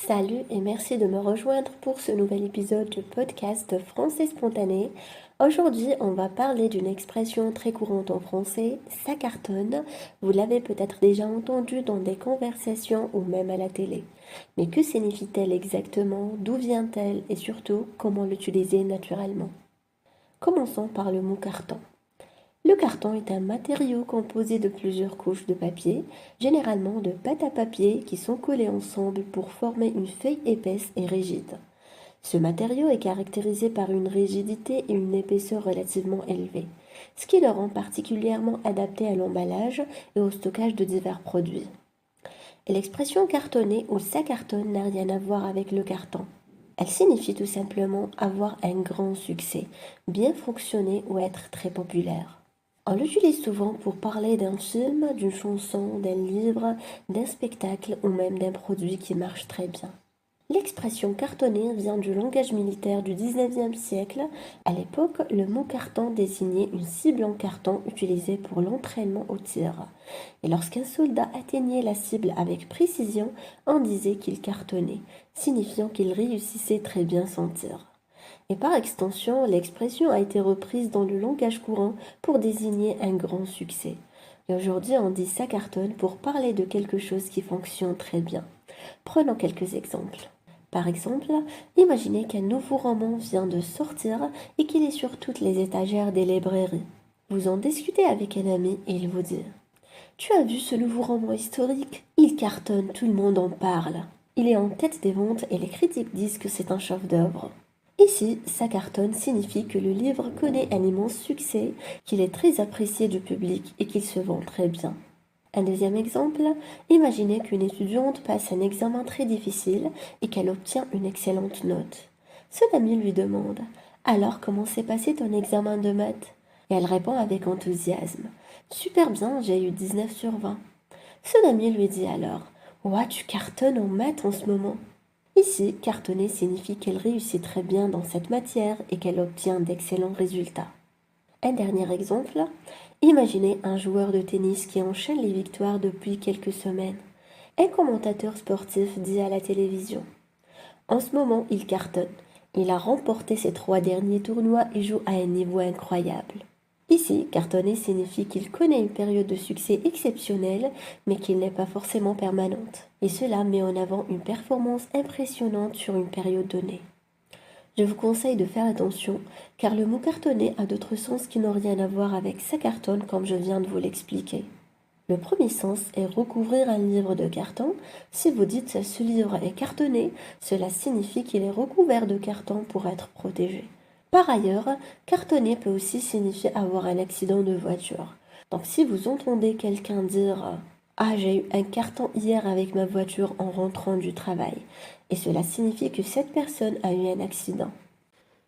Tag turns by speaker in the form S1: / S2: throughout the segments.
S1: Salut et merci de me rejoindre pour ce nouvel épisode du podcast Français spontané. Aujourd'hui, on va parler d'une expression très courante en français, ça cartonne. Vous l'avez peut-être déjà entendu dans des conversations ou même à la télé. Mais que signifie-t-elle exactement? D'où vient-elle? Et surtout, comment l'utiliser naturellement? Commençons par le mot carton. Le carton est un matériau composé de plusieurs couches de papier, généralement de pâte à papier qui sont collées ensemble pour former une feuille épaisse et rigide. Ce matériau est caractérisé par une rigidité et une épaisseur relativement élevée, ce qui le rend particulièrement adapté à l'emballage et au stockage de divers produits. Et l'expression cartonner ou ça cartonne n'a rien à voir avec le carton. Elle signifie tout simplement avoir un grand succès, bien fonctionner ou être très populaire. On l'utilise souvent pour parler d'un film, d'une chanson, d'un livre, d'un spectacle ou même d'un produit qui marche très bien. L'expression cartonner vient du langage militaire du 19e siècle. À l'époque, le mot carton désignait une cible en carton utilisée pour l'entraînement au tir. Et lorsqu'un soldat atteignait la cible avec précision, on disait qu'il cartonnait, signifiant qu'il réussissait très bien son tir. Et par extension, l'expression a été reprise dans le langage courant pour désigner un grand succès. Et aujourd'hui, on dit ça cartonne pour parler de quelque chose qui fonctionne très bien. Prenons quelques exemples. Par exemple, imaginez qu'un nouveau roman vient de sortir et qu'il est sur toutes les étagères des librairies. Vous en discutez avec un ami et il vous dit: Tu as vu ce nouveau roman historique? Il cartonne, tout le monde en parle. Il est en tête des ventes et les critiques disent que c'est un chef-d'œuvre. Ici, ça cartonne signifie que le livre connaît un immense succès, qu'il est très apprécié du public et qu'il se vend très bien. Un deuxième exemple, imaginez qu'une étudiante passe un examen très difficile et qu'elle obtient une excellente note. Son ami lui demande: Alors, comment s'est passé ton examen de maths? Et elle répond avec enthousiasme: Super bien, j'ai eu 19 sur 20. Son ami lui dit alors: Ouah, tu cartonnes en maths en ce moment. Ici, cartonner signifie qu'elle réussit très bien dans cette matière et qu'elle obtient d'excellents résultats. Un dernier exemple, imaginez un joueur de tennis qui enchaîne les victoires depuis quelques semaines. Un commentateur sportif dit à la télévision: En ce moment, il cartonne. Il a remporté ses 3 derniers tournois et joue à un niveau incroyable. Ici, cartonner signifie qu'il connaît une période de succès exceptionnelle, mais qu'il n'est pas forcément permanente. Et cela met en avant une performance impressionnante sur une période donnée. Je vous conseille de faire attention, car le mot cartonner a d'autres sens qui n'ont rien à voir avec ça cartonne comme je viens de vous l'expliquer. Le premier sens est recouvrir un livre de carton. Si vous dites ce livre est cartonné, cela signifie qu'il est recouvert de carton pour être protégé. Par ailleurs, cartonner peut aussi signifier avoir un accident de voiture. Donc si vous entendez quelqu'un dire: Ah, j'ai eu un carton hier avec ma voiture en rentrant du travail, et cela signifie que cette personne a eu un accident.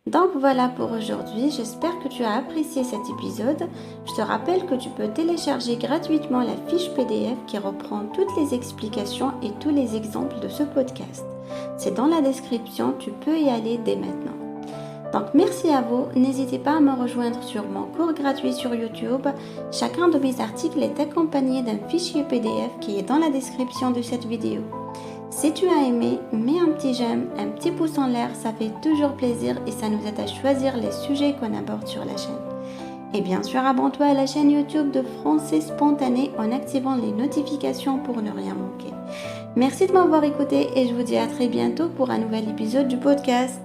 S1: Donc voilà pour aujourd'hui, j'espère que tu as apprécié cet épisode. Je te rappelle que tu peux télécharger gratuitement la fiche PDF qui reprend toutes les explications et tous les exemples de ce podcast. C'est dans la description, tu peux y aller dès maintenant. Donc merci à vous, n'hésitez pas à me rejoindre sur mon cours gratuit sur YouTube. Chacun de mes articles est accompagné d'un fichier PDF qui est dans la description de cette vidéo. Si tu as aimé, mets un petit j'aime, un petit pouce en l'air, ça fait toujours plaisir et ça nous aide à choisir les sujets qu'on aborde sur la chaîne. Et bien sûr, abonne-toi à la chaîne YouTube de Français Spontané en activant les notifications pour ne rien manquer. Merci de m'avoir écouté et je vous dis à très bientôt pour un nouvel épisode du podcast.